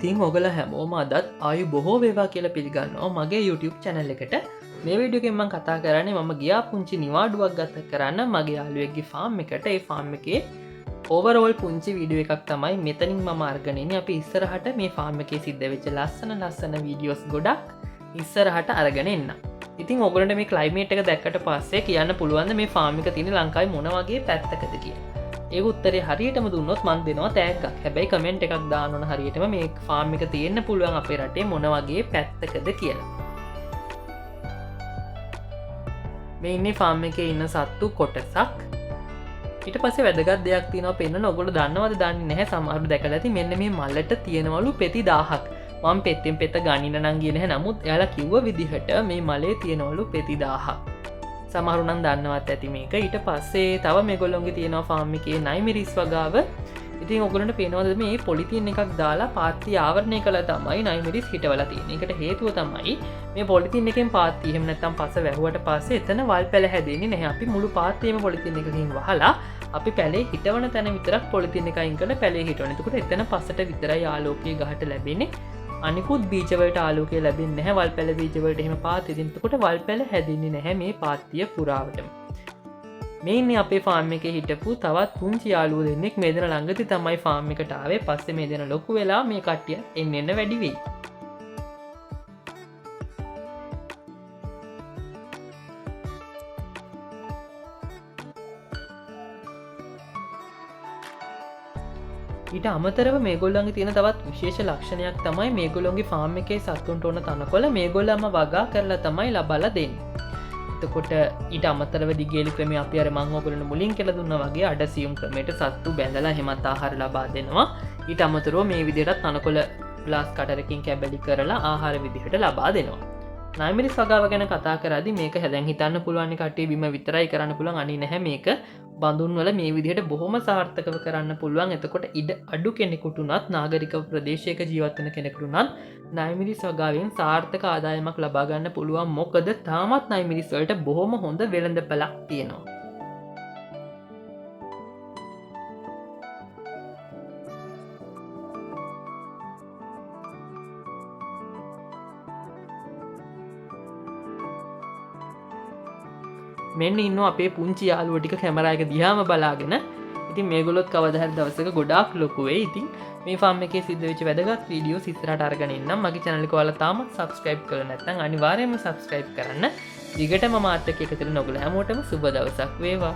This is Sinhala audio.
ඉතින් ඔගල හැමෝම අදත් ආයු බොහෝ වේවා කියලා පිළිගන්නවා මගේ YouTube channel එකට. මේ වීඩියෝ එකෙන් මම කතා කරන්නේ මම ගියා පුංචි නිවාඩුවක් ගත කරන්න මගේ යාළුවෙක්ගේ ෆාම් එකට. ඒ ෆාම් එකේ ඕවරෝල් පුංචි වීඩියෝ එකක් තමයි මෙතනින් මම අරගෙන ඉන්නේ. අපි ඉස්සරහට මේ ෆාම් එකේ සිද්ධ වෙච්ච ලස්සන වීඩියෝස් ගොඩක් ඉස්සරහට අරගෙන එන්න. ඉතින් ඔයගොල්ලන්ට මේ ක්ලයිමේට් එක දැක්කට පස්සේ කියන්න පුළුවන් මේ ෆාම් එක තියෙන ලංකාවේ මොන වගේ පැත්තකද කියලා. ඒ උත්තරේ හරියටම දුන්නොත් මන් දෙනවා තෑග්ගක්. හැබැයි කමෙන්ට් එකක් දාන්න ඕන හරියටම මේ ෆාම් එක තියෙන්න පුළුවන් අපේ රටේ මොන වගේ පැත්තකද කියලා. මේ ඉන්නේ ෆාම් එකේ ඉන්න සත්තු කොටසක්. ඊට පස්සේ වැදගත් දෙයක් තියෙනවා පෙන්නන. ඔයගොල්ලෝ දන්නවද දන්නේ නැහැ සමහරව දැකලා ඇති. මෙන්න මේ මල්ලට තියෙනවලු පෙති 1000ක්. මම පෙත්තෙන් පෙත්ත ගණින්න නම් ගියේ නැහැ. නමුත් එයාලා කිව්ව විදිහට මේ මලේ තියෙනවලු පෙති 1000ක්. සමහරු නම් දන්නවත් ඇති මේක. ඊට පස්සේ තව මේගොල්ලොන්ගේ තියෙනවා ෆාම් එකේ නයිමිරිස් වගාව. ඉතින් ඔයගොල්ලන්ට පේනවද මේ පොලිතින් එකක් දාලා පාත්ති ආවරණය කළා තමයි නයිමිරිස් හිටවලා තියෙන්නේ. ඒකට හේතුව තමයි මේ පොලිතින් එකෙන් පාත්ති එහෙම නැත්නම් පස වැහුවට පස්සේ එතන වල් පැල හැදෙන්නේ නැහැ. අපි මුළු පාත්තියම පොලිතින් එකකින් වහලා අපි පැලේ හිටවන තැන විතරක් පොලිතින් එක අයින් කරලා පැලේ හිටවන. එතකොට එතන පසට විතරයි ආලෝකය ගහට ලැබෙන්නේ. අනිකුත් බීජවලට ආලෝකය ලැබෙන්නේ නැහැ. වල් පැල බීජවලට එහෙම පාත්ති දෙන්න. එතකොට වල් පැල හැදෙන්නේ නැහැ මේ පාත්තිය පුරාවටම. මේ ඉන්නේ අපේ ෆාම් එකේ හිටපු තවත් පුංචි යාළුවෝ දෙන්නෙක්. මේ දෙන ළඟදී තමයි ෆාම් එකට ආවේ. පස්සේ මේ දෙන ලොකු වෙලා මේ කට්ටිය එන්න වැඩි වෙයි. ඊට අමතරව මේගොල්ලන්ගේ තියෙන තවත් විශේෂ ලක්ෂණයක් තමයි මේගොල්ලොන්ගේ ෆාම් එකේ සත්තුන්ට ඕන තනකොළ මේගොල්ලන්ම වගා කරලා තමයි ලබලා දෙන්නේ. එතකොට ඊට අමතරව දිගේලි ක්‍රමය අපි අර මම ඔයගොල්ලන්ට මුලින් කියලා දුන්නා වගේ අඩසියුම් ක්‍රමයට සත්තු බැඳලා හැමත් ආහාර ලබා දෙනවා. ඊට අමතරව මේ විදිහට තනකොළ ග්ලාස් කටරකින් කැබලි කරලා ආහාර විදිහට ලබා දෙනවා. නයිමිරිස් වගාව ගැන කතා කරද්දි මේක හැදන් හිතන්න පුළුවන් කට්ටිය බිම විතරයි කරන්න පුළුවන්. අනේ නැහැ මේක බඳුන් වල මේ විදිහට බොහොම සාර්ථකව කරන්න පුළුවන්. එතකොට ඉඩ අඩු කෙනෙකුට උනත් නාගරික ප්‍රදේශයක ජීවත් වෙන කෙනෙකුට උනත් නයිමිරිස් වගාවෙන් සාර්ථක ආදායමක් ලබා ගන්න පුළුවන්. මොකද තාමත් නයිමිරිස් වලට බොහොම හොඳ වෙළඳපළක් තියෙනවා. මෙන්න ඉන්නවා අපේ පුංචි යාළුවෝ ටික කැමරා එක දිහාම බලාගෙන. ඉතින් මේගොල්ලොත් කවදා හරි දවසක ගොඩාක් ලොකු වෙයි. ඉතින් මේ ෆාම් එකේ සිද්ධ වෙච්ච වැදගත් වීඩියෝස් ඉස්සරහට අරගෙන ඉන්නම්. මගේ channel එක ඔයාලා තාමත් subscribe කරලා නැත්නම් අනිවාර්යයෙන්ම subscribe කරන්න. දිගටම මාත් එක්ක එකතු වෙන ඔයගොල්ලෝ හැමෝටම සුබ දවසක් වේවා.